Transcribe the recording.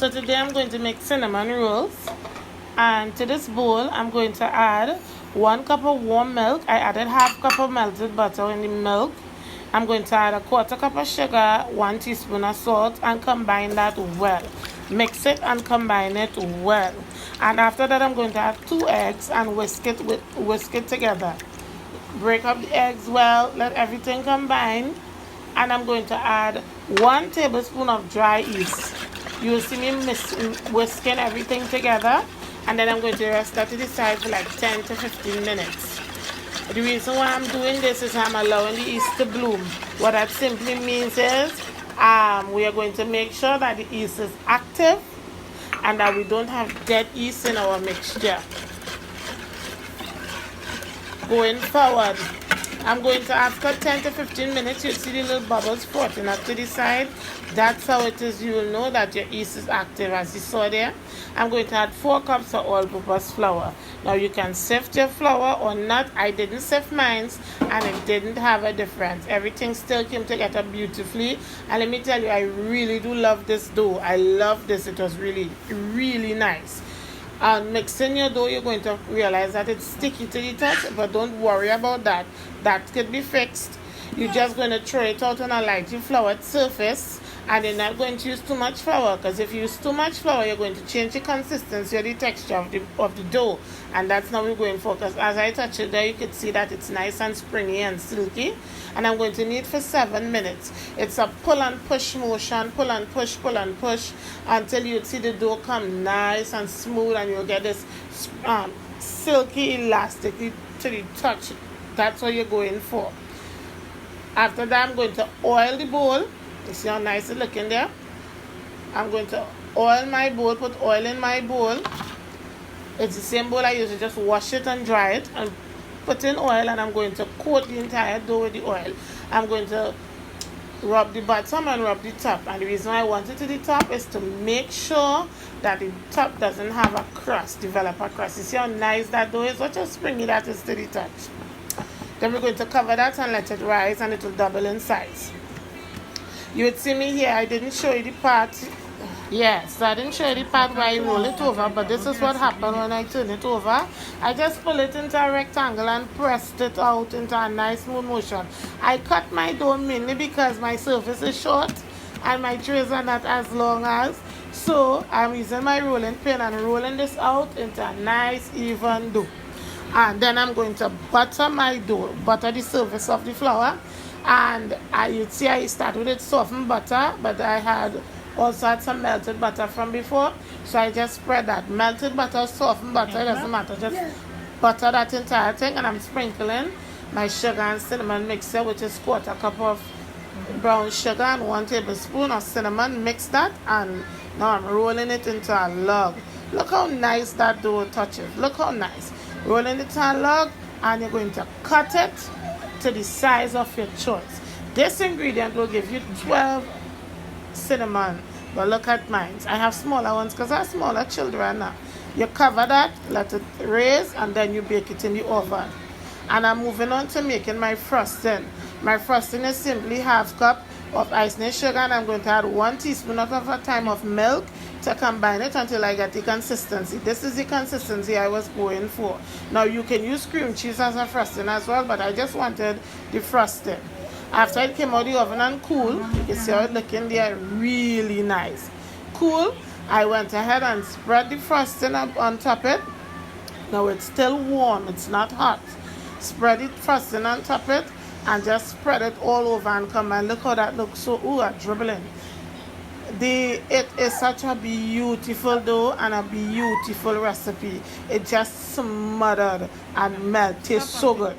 So today I'm going to make cinnamon rolls, and to this bowl I'm going to add 1 cup of warm milk. I added half cup of melted butter in the milk. I'm going to add a 1/4 cup of sugar, 1 teaspoon of salt, and combine that well. Mix it and combine it well. And after that I'm going to add 2 eggs and whisk it together. Break up the eggs well, let everything combine, and I'm going to add 1 tablespoon of dry yeast. You will see me whisking everything together, and then I'm going to rest that to the side for like 10 to 15 minutes. The reason why I'm doing this is I'm allowing the yeast to bloom. What that simply means is we are going to make sure that the yeast is active and that we don't have dead yeast in our mixture. Going forward, I'm going to, after 10 to 15 minutes, you'll see the little bubbles sprouting up to the side. That's how it is. You will know that your yeast is active, as you saw there. I'm going to add 4 cups of all-purpose flour. Now you can sift your flour or not. I didn't sift mine, and it didn't have a difference. Everything still came together beautifully. And let me tell you, I really do love this dough. I love this. It was really, really nice. And mixing your dough, you're going to realize that it's sticky to the touch, but don't worry about that. That could be fixed. You're just going to throw it out on a lightly floured surface, and you're not going to use too much flour, because if you use too much flour, you're going to change the consistency or the texture of the dough, and that's not what we're going for. Because as I touch it there, you can see that it's nice and springy and silky. And I'm going to knead for 7 minutes. It's a pull and push motion, pull and push until you see the dough come nice and smooth, and you'll get this silky, elastic to the touch. That's what you're going for. After that, I'm going to oil the bowl. You see how nice it's looking there? I'm going to oil my bowl, put oil in my bowl. It's the same bowl I use to just wash it and dry it, and put in oil, and I'm going to coat the entire dough with the oil. I'm going to rub the bottom and rub the top, and the reason why I want it to the top is to make sure that the top doesn't have a crust, develop a crust. You see how nice that dough is? Watch how springy that is to the touch. Then we're going to cover that and let it rise, and it will double in size. You would see me here, I didn't show you the part. Yes, I didn't show you the part where I roll it over, but this is what happened when I turn it over. I just pull it into a rectangle and pressed it out into a nice smooth motion. I cut my dough mainly because my surface is short and my trays are not as long as. So I'm using my rolling pin and rolling this out into a nice even dough. And then I'm going to butter my dough, butter the surface of the flour. And you'd see I started with softened butter, but I had also had some melted butter from before, so I just spread that melted butter, softened butter, it doesn't matter, just butter that entire thing. And I'm sprinkling my sugar and cinnamon mixture, which is 1/4 cup of brown sugar and 1 tablespoon of cinnamon. Mix that, and now I'm rolling it into a log. Look how nice that dough touches. Look how nice. Rolling it into a log, and you're going to cut it to the size of your choice. This ingredient will give you 12 cinnamon, but look at mine. I have smaller ones because I have smaller children now. You cover that, let it raise, and then you bake it in the oven. And I'm moving on to making my frosting. My frosting is simply 1/2 cup of isingly sugar, and I'm going to add 1 teaspoon at a time of milk to combine it until I get the consistency. This is the consistency I was going for. Now you can use cream cheese as a frosting as well, but I just wanted the frosting. After it came out of the oven and cool, you can see how it's looking there, really nice. Cool, I went ahead and spread the frosting up on top of it. Now it's still warm, it's not hot. Spread the frosting on top of it, and just spread it all over and come and look how that looks. So, dribbling. It is such a beautiful dough and a beautiful recipe. It just smothered and melted, tastes so good.